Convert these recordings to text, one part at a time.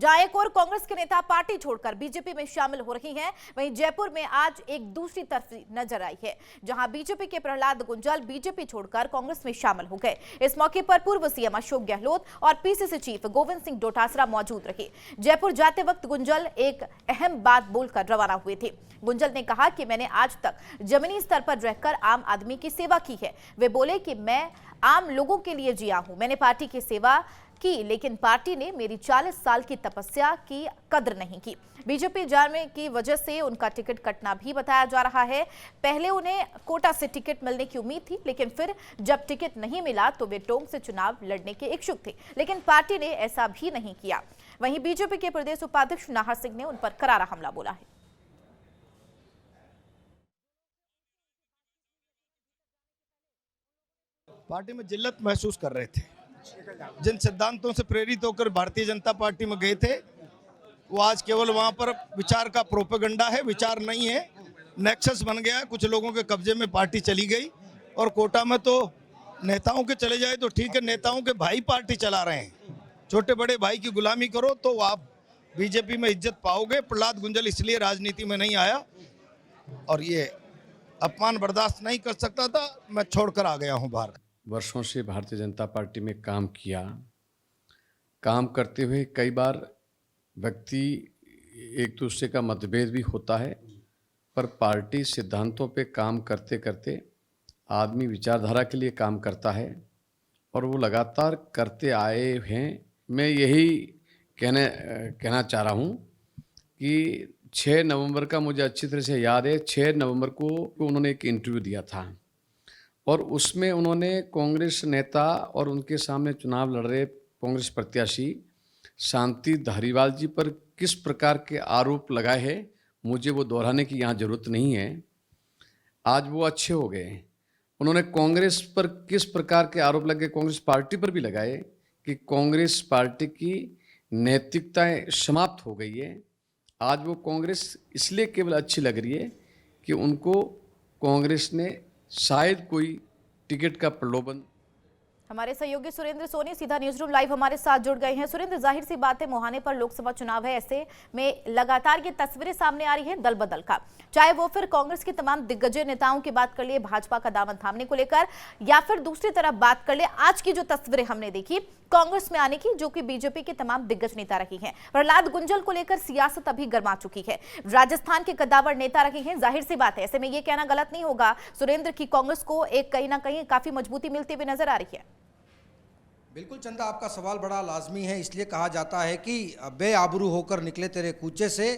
जहां एक और कांग्रेस के नेता पार्टी छोड़कर बीजेपी में शामिल हो रही हैं, वहीं जयपुर में आज एक दूसरी तरफ नजर आई है, जहां बीजेपी के प्रहलाद गुंजल बीजेपी छोड़कर कांग्रेस में शामिल हो गए। इस मौके पर पूर्व सीएम अशोक गहलोत और पीसीसी चीफ गोविंद सिंह डोटासरा मौजूद रहे। जयपुर जाते वक्त गुंजल एक अहम बात बोलकर रवाना हुए थे। गुंजल ने कहा कि मैंने आज तक जमीनी स्तर पर रहकर आम आदमी की सेवा की है। वे बोले कि मैं आम लोगों के लिए जिया हूं, मैंने पार्टी की सेवा की, लेकिन पार्टी ने मेरी 40 साल की तपस्या की कद्र नहीं की। बीजेपी जाने की वजह से उनका टिकट कटना भी बताया जा रहा है। पहले उन्हें कोटा से टिकट मिलने की उम्मीद थी, लेकिन फिर जब टिकट नहीं मिला तो वे टोंक से चुनाव लड़ने के इच्छुक थे, लेकिन पार्टी ने ऐसा भी नहीं किया। वहीं बीजेपी के प्रदेश उपाध्यक्ष नाहर सिंह ने उन पर करारा हमला बोला है। पार्टी में जिल्लत महसूस कर रहे थे। जिन सिद्धांतों से प्रेरित होकर भारतीय जनता पार्टी में गए थे, वो आज केवल वहां पर विचार का प्रोपेगेंडा है, विचार नहीं है। नेक्सस बन गया, कुछ लोगों के कब्जे में पार्टी चली गई। और कोटा में तो नेताओं के चले जाए तो ठीक है, नेताओं के भाई पार्टी चला रहे हैं। छोटे बड़े भाई की गुलामी करो तो आप बीजेपी में इज्जत पाओगे। प्रहलाद गुंजल इसलिए राजनीति में नहीं आया और ये अपमान बर्दाश्त नहीं कर सकता था, मैं छोड़कर आ गया हूँ बाहर। वर्षों से भारतीय जनता पार्टी में काम किया। काम करते हुए कई बार व्यक्ति एक दूसरे का मतभेद भी होता है, पर पार्टी सिद्धांतों पे काम करते करते आदमी विचारधारा के लिए काम करता है और वो लगातार करते आए हैं। मैं यही कहना चाह रहा हूँ कि 6 नवंबर का मुझे अच्छी तरह से याद है। 6 नवंबर को उन्होंने एक इंटरव्यू दिया था और उसमें उन्होंने कांग्रेस नेता और उनके सामने चुनाव लड़ रहे कांग्रेस प्रत्याशी शांति धारीवाल जी पर किस प्रकार के आरोप लगाए हैं, मुझे वो दोहराने की यहाँ ज़रूरत नहीं है। आज वो अच्छे हो गए। उन्होंने कांग्रेस पर किस प्रकार के आरोप लगे, कांग्रेस पार्टी पर भी लगाए कि कांग्रेस पार्टी की नैतिकताएं समाप्त हो गई है। आज वो कांग्रेस इसलिए केवल अच्छी लग रही है कि उनको कांग्रेस ने शायद कोई टिकट का प्रलोभन। हमारे सहयोगी सुरेंद्र सोनी सीधा न्यूज़ रूम लाइव हमारे साथ जुड़ गए हैं। सुरेंद्र, जाहिर सी बात है मुहाने पर लोकसभा चुनाव है, ऐसे में लगातार ये तस्वीरें सामने आ रही है दल बदल का, चाहे वो फिर कांग्रेस के तमाम दिग्गज नेताओं की बात कर लिए भाजपा का दामन थामने को लेकर, या फिर दूसरी तरफ बात कर ले आज की जो तस्वीरें हमने देखी कांग्रेस में आने की, जो कि बीजेपी के तमाम दिग्गज नेता रही हैं। प्रहलाद गुंजल को लेकर सियासत अभी गर्मा चुकी है, राजस्थान के कद्दावर नेता रहे हैं। जाहिर सी बात है, ऐसे में ये कहना गलत नहीं होगा सुरेंद्र की कांग्रेस को एक कहीं ना कहीं काफी मजबूती मिलती हुई नजर आ रही है। बिल्कुल चंदा, आपका सवाल बड़ा लाजमी है। इसलिए कहा जाता है कि बेआबरू होकर निकले तेरे कूचे से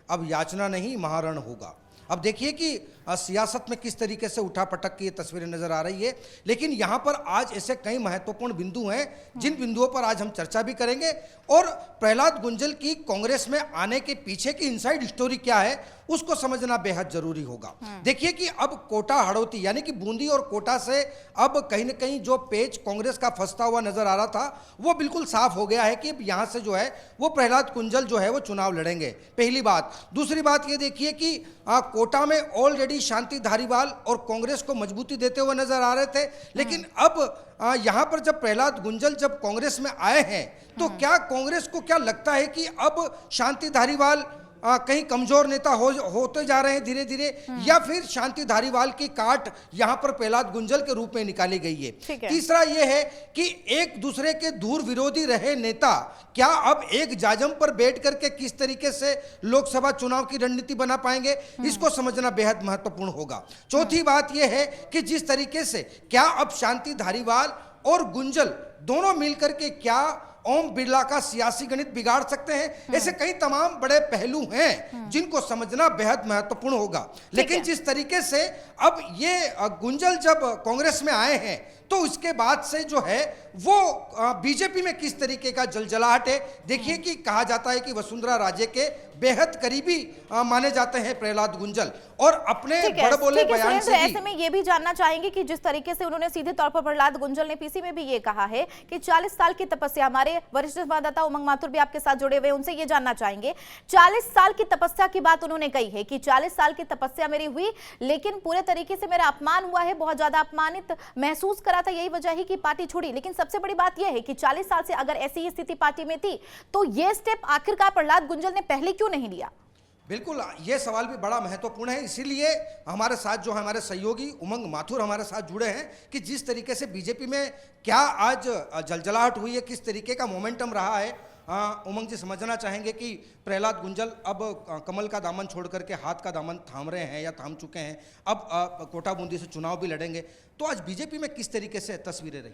अब याचना नहीं महारण होगा। अब देखिए कि सियासत में किस तरीके से उठापटक की ये तस्वीरें नजर आ रही है, लेकिन यहाँ पर आज ऐसे कई महत्वपूर्ण बिंदु हैं जिन बिंदुओं पर आज हम चर्चा भी करेंगे। और प्रहलाद गुंजल की कांग्रेस में आने के पीछे की इनसाइड स्टोरी क्या है उसको समझना बेहद जरूरी होगा। देखिए कि अब कोटा हड़ौती यानी कि बूंदी और कोटा से अब कहीं ना कहीं जो पेच कांग्रेस का फंसता हुआ नजर आ रहा था वो बिल्कुल साफ हो गया है कि अब यहाँ से जो है वो प्रहलाद गुंजल जो है वो चुनाव लड़ेंगे, पहली बात। दूसरी बात ये देखिए कि कोटा में ऑलरेडी शांति धारीवाल और कांग्रेस को मजबूती देते हुए नजर आ रहे थे, लेकिन अब यहाँ पर जब प्रहलाद गुंजल जब कांग्रेस में आए हैं तो क्या कांग्रेस को क्या लगता है कि अब शांति धारीवाल कहीं कमजोर नेता होते जा रहे हैं धीरे धीरे, या फिर शांति धारीवाल की काट यहां पर प्रहलाद गुंजल के रूप में निकाली गई है। तीसरा यह है कि एक दूसरे के दूर विरोधी रहे नेता क्या अब एक जाजम पर बैठ करके किस तरीके से लोकसभा चुनाव की रणनीति बना पाएंगे, इसको समझना बेहद महत्वपूर्ण होगा। चौथी बात यह है कि जिस तरीके से क्या अब शांति धारीवाल और गुंजल दोनों मिलकर के क्या ओम बिरला का सियासी गणित बिगाड़ सकते हैं, ऐसे कई तमाम बड़े पहलू हैं जिनको समझना बेहद महत्वपूर्ण होगा। लेकिन जिस तरीके से अब ये गुंजल जब कांग्रेस में आए हैं तो उसके बाद से जो है वो बीजेपी में किस तरीके का जलजलाहट है। देखिए कि कहा जाता है कि वसुंधरा राजे के बेहद करीबी माने जाते हैं प्रहलाद गुंजल और अपने बड़े बोले बयान से ऐसे में ये भी जानना चाहेंगे कि जिस तरीके से उन्होंने सीधे तौर पर प्रहलाद गुंजल ने पीसी में भी ये कहा है कि 40 साल की तपस्या, हमारे वरिष्ठ संवाददाता उमंग माथुर भी आपके साथ जुड़े हुए, उनसे ये जानना चाहेंगे 40 साल की तपस्या की बात उन्होंने कही है कि 40 साल की तपस्या मेरी हुई, लेकिन पूरे तरीके से मेरा अपमान हुआ है, बहुत ज्यादा अपमानित महसूस करा था, यही वजह है कि पार्टी छोड़ी। लेकिन सबसे बड़ी बात यह है कि 40 साल से अगर ऐसी ही स्थिति पार्टी में थी तो ये स्टेप आखिरकार प्रहलाद गुंजल ने पहले क्यों नहीं लिया? बिल्कुल, ये सवाल भी बड़ा महत्वपूर्ण है। इसीलिए हमारे साथ जो हमारे सहयोगी उमंग माथुर हमारे साथ जुड़े हैं कि जिस तरीके से बीजेपी में क्या आज जलजलाहट हुई है, किस तरीके का मोमेंटम रहा है, उमंग जी समझना चाहेंगे कि प्रहलाद गुंजल अब कमल का दामन छोड़ करके हाथ का दामन थाम रहे हैं या थाम चुके हैं, अब कोटा बूंदी से चुनाव भी लड़ेंगे, तो आज बीजेपी में किस तरीके से तस्वीरें रही?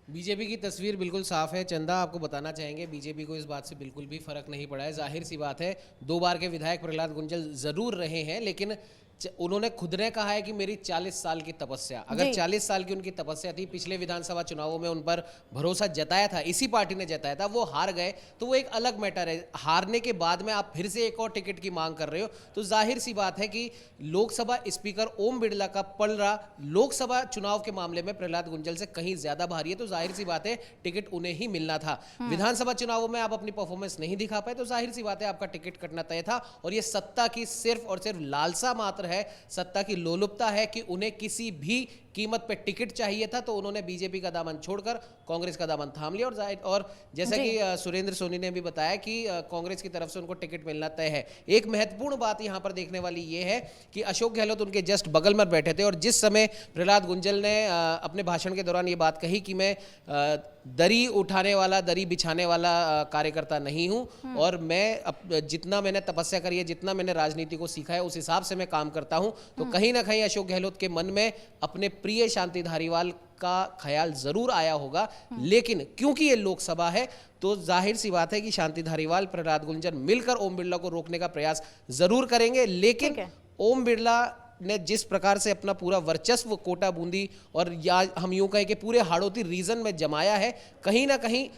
बीजेपी की तस्वीर बिल्कुल साफ है। चंदा, आपको बताना चाहेंगे बीजेपी को इस बात से बिल्कुल भी फर्क नहीं पड़ा है। जाहिर सी बात है, 2 बार के विधायक प्रहलाद गुंजल जरूर रहे हैं, लेकिन उन्होंने खुद ने कहा है कि मेरी 40 साल की तपस्या, अगर 40 साल की उनकी तपस्या थी, पिछले विधानसभा चुनावों में उन पर भरोसा जताया था, इसी पार्टी ने जताया था, वो हार गए तो वो एक अलग मैटर है। हारने के बाद में आप फिर से एक और टिकट की मांग कर रहे हो, तो जाहिर सी बात है कि लोकसभा स्पीकर ओम बिरला का पलड़ा लोकसभा चुनाव के मामले में प्रहलाद गुंजल से कहीं ज्यादा भारी है, तो जाहिर सी बात है टिकट उन्हें ही मिलना था। विधानसभा चुनावों में आप अपनी परफॉर्मेंस नहीं दिखा पाए, तो जाहिर सी बात है आपका टिकट कटना तय था। और ये सत्ता की सिर्फ और सिर्फ लालसा मात्र है, सत्ता की लोलुपता है कि उन्हें किसी भी कीमत पे टिकट चाहिए था, तो उन्होंने बीजेपी का दामन छोड़कर कांग्रेस का दामन थाम लिया। और जैसा कि सुरेंद्र सोनी ने भी बताया कि कांग्रेस की तरफ से उनको टिकट मिलना तय है। एक महत्वपूर्ण बात यहां पर देखने वाली ये है कि अशोक गहलोत उनके जस्ट बगल में बैठे थे और जिस समय प्रहलाद गुंजल ने अपने भाषण के दौरान ये बात कही कि मैं दरी उठाने वाला, दरी बिछाने वाला कार्यकर्ता नहीं हूं और मैं जितना मैंने तपस्या करी है, जितना मैंने राजनीति को सीखा है, उस हिसाब से मैं काम करता हूं, तो कहीं ना कहीं अशोक गहलोत के मन में अपने प्रिय शांति धारीवाल का ख्याल जरूर आया होगा। लेकिन क्योंकि ये लोकसभा है तो जाहिर सी बात है कि शांति धारीवाल, प्रहलाद गुंजल मिलकर ओम बिरला को रोकने का प्रयास जरूर करेंगे। लेकिन ओम बिरला ने जिस प्रकार से अपना पूरा वर्चस्व कोटा बूंदी और या हम यूं कहें कि पूरे हाड़ौती रीजन में जमाया है, कहीं ना कहीं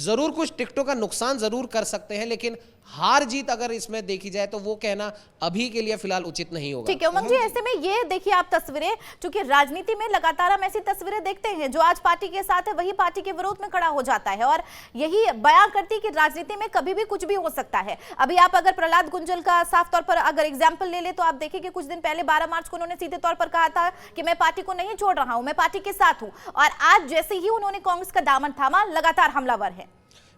जरूर कुछ टिकटों का नुकसान जरूर कर सकते हैं, लेकिन हार जीत अगर इसमें देखी जाए तो वो कहना अभी के लिए फिलहाल उचित नहीं होगा। ठीक है उमंग जी, ऐसे में ये देखिए आप तस्वीरें, क्योंकि राजनीति में लगातार हम ऐसी तस्वीरें देखते हैं, जो आज पार्टी के साथ है वही पार्टी के विरोध में खड़ा हो जाता है और यही बयां करती है कि राजनीति में कभी भी कुछ भी हो सकता है। अभी आप अगर प्रहलाद गुंजल का साफ तौर पर अगर एग्जाम्पल ले ले तो आप देखिए कि कुछ दिन पहले 12 मार्च को उन्होंने सीधे तौर पर कहा था कि मैं पार्टी को नहीं छोड़ रहा हूं, मैं पार्टी के साथ हूं, और आज जैसे ही उन्होंने कांग्रेस का दामन थामा, लगातार हमलावर है।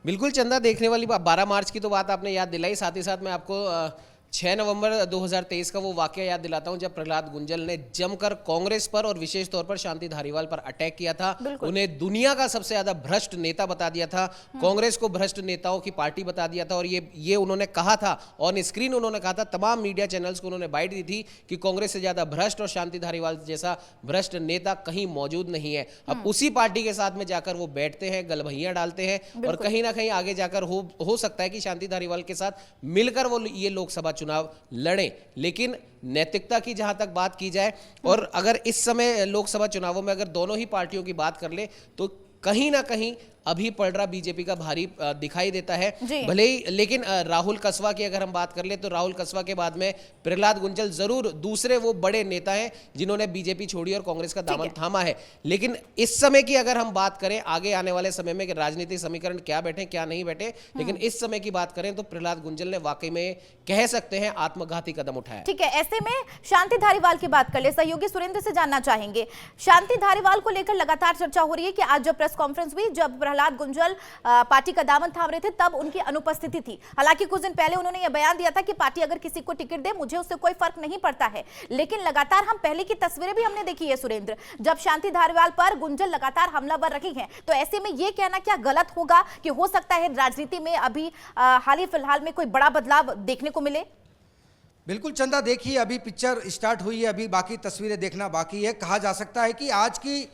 बिल्कुल चंदा, देखने वाली बात, 12 मार्च की तो बात आपने याद दिलाई, साथ ही साथ मैं आपको 6 नवंबर 2023 का वो वाकया याद दिलाता हूं जब प्रहलाद गुंजल ने जमकर कांग्रेस पर और विशेष तौर पर शांति धारीवाल पर अटैक किया था। उन्हें दुनिया का सबसे ज्यादा भ्रष्ट नेता बता दिया था, कांग्रेस को भ्रष्ट नेताओं की पार्टी बता दिया था और ये उन्होंने कहा था, ऑन स्क्रीन उन्होंने कहा था, तमाम मीडिया चैनल्स को उन्होंने बाइट दी थी कि कांग्रेस से ज्यादा भ्रष्ट और शांति धारीवाल जैसा भ्रष्ट नेता कहीं मौजूद नहीं है। अब उसी पार्टी के साथ में जाकर वो बैठते हैं, गलभैया डालते हैं और कहीं ना कहीं आगे जाकर हो सकता है कि शांति धारीवाल के साथ मिलकर वो ये लोकसभा चुनाव लड़े। लेकिन नैतिकता की जहां तक बात की जाए और अगर इस समय लोकसभा चुनावों में अगर दोनों ही पार्टियों की बात कर ले तो कहीं ना कहीं अभी पलड़ा बीजेपी का भारी दिखाई देता है भले ही, लेकिन राहुल कसवा की अगर हम बात कर ले तो राहुल कसवा के बाद में प्रहलाद गुंजल जरूर दूसरे वो बड़े नेता हैं जिन्होंने बीजेपी छोड़ी और कांग्रेस का दामन थामा है। लेकिन इस समय की अगर हम बात करें, आगे आने वाले समय में राजनीतिक समीकरण क्या बैठे क्या नहीं बैठे, लेकिन इस समय की बात करें तो प्रहलाद गुंजल ने वाकई में कह सकते हैं आत्मघाती कदम उठाया। ठीक है, ऐसे में शांति धारीवाल की बात कर ले, सहयोगी सुरेंद्र से जानना चाहेंगे, शांति धारीवाल को लेकर लगातार चर्चा हो रही है कि आज जब प्रेस कॉन्फ्रेंस हुई, जब प्रहलाद गुंजल पार्टी का दामन थाम रहे थे तब उनकी अनुपस्थिति थी। हालांकि कुछ दिन पहले उन्होंने यह बयान दिया था कि पार्टी अगर किसी को टिकट दे मुझे उससे कोई फर्क नहीं पड़ता है। लेकिन लगातार हम पहले की तस्वीरें भी हमने देखी है सुरेंद्र, जब शांति धारीवाल पर गुंजल लगातार हमलावर रही हैं, तो ऐसे में यह कहना क्या गलत होगा कि हो सकता है राजनीति में अभी हाल ही फिलहाल में कोई बड़ा बदलाव देखने को मिले? बिल्कुल चंदा, देखिए अभी पिक्चर स्टार्ट हुई है, अभी बाकी तस्वीरें देखना बाकी है। कहा जा सकता है कि आज की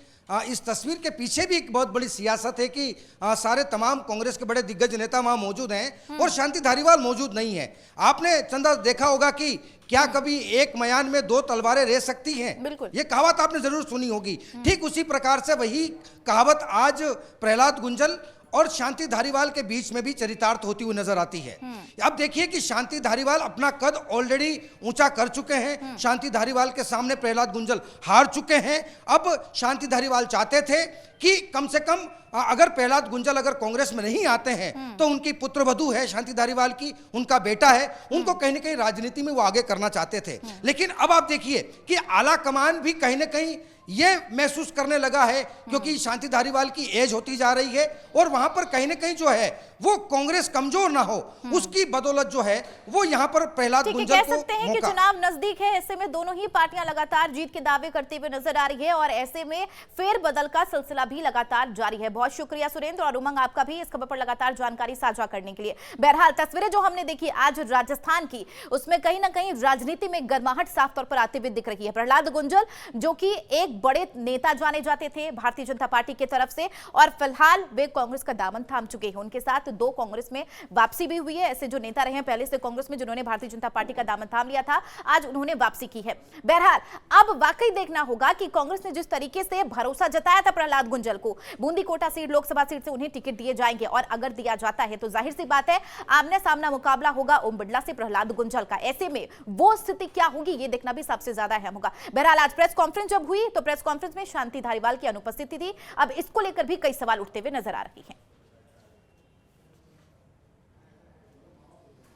इस तस्वीर के पीछे भी एक बहुत बड़ी सियासत है कि सारे तमाम कांग्रेस के बड़े दिग्गज नेता वहां मौजूद हैं और शांति धारीवाल मौजूद नहीं है। आपने चंदा देखा होगा कि क्या कभी एक मयान में 2 तलवारें रह सकती हैं? ये कहावत आपने जरूर सुनी होगी। ठीक उसी प्रकार से वही कहावत आज प्रहलाद गुंजल और शांति धारीवाल के बीच में भी चरितार्थ होती हुई नजर आती है। अब देखिए कि शांति धारीवाल अपना कद ऑलरेडी ऊंचा कर चुके हैं, शांति धारीवाल के सामने प्रहलाद गुंजल हार चुके हैं। अब शांति धारीवाल चाहते थे कि कम से कम अगर प्रहलाद गुंजल अगर कांग्रेस में नहीं आते हैं तो उनकी पुत्रवधू है शांति धारीवाल की, उनका बेटा है, उनको कहीं ना कहीं राजनीति में वो आगे करना चाहते थे। लेकिन अब आप देखिए कि आला कमान भी कहीं ना कहीं ये महसूस करने लगा है, क्योंकि शांति धारीवाल की एज होती जा रही है और वहां पर कहीं ना कहीं जो है वो कांग्रेस कमजोर ना हो, उसकी बदौलत जो है वो यहां पर प्रहलाद गुंजल कह को सकते हैं कि मौका। चुनाव नजदीक है, ऐसे में दोनों ही पार्टियां लगातार जीत के दावे करते हुए नजर आ रही है और ऐसे में फेरबदल का सिलसिला भी लगातार जारी है। बहुत शुक्रिया सुरेंद्र और उमंग आपका भी इस खबर पर लगातार जानकारी साझा करने के लिए। बहरहाल तस्वीरें जो हमने देखी आज राजस्थान की, उसमें कहीं ना कहीं राजनीति में गर्माहट साफ तौर पर आते हुए दिख रही है। प्रहलाद गुंजल जो कि एक बड़े नेता जाने जाते थे भारतीय जनता पार्टी की तरफ से, और फिलहाल वे कांग्रेस का दामन थाम चुके हैं। उनके साथ 2 कांग्रेस में वापसी भी हुई है। ऐसे जो नेता रहे हैं पहले से कांग्रेस में, जिन्होंने भारतीय जनता पार्टी का दामन थाम लिया था, आज उन्होंने वापसी की है। बहरहाल अब वाकई देखना होगा कि कांग्रेस ने जिस तरीके से भरोसा जताया था प्रहलाद गुंजल को, बूंदी कोटा सीट लोकसभा सीट से उन्हें टिकट दिए जाएंगे और अगर दिया जाता है तो जाहिर सी बात है आमने सामना मुकाबला होगा ओम बिड़ला से प्रहलाद गुंजल का। ऐसे में वो स्थिति क्या होगी ये देखना भी सबसे ज्यादा अहम होगा। बहरहाल आज प्रेस कॉन्फ्रेंस जब हुई तो प्रेस कॉन्फ्रेंस में शांति धारीवाल की अनुपस्थिति थी। अब इसको लेकर भी कई सवाल उठते हुए नजर आ रही हैं।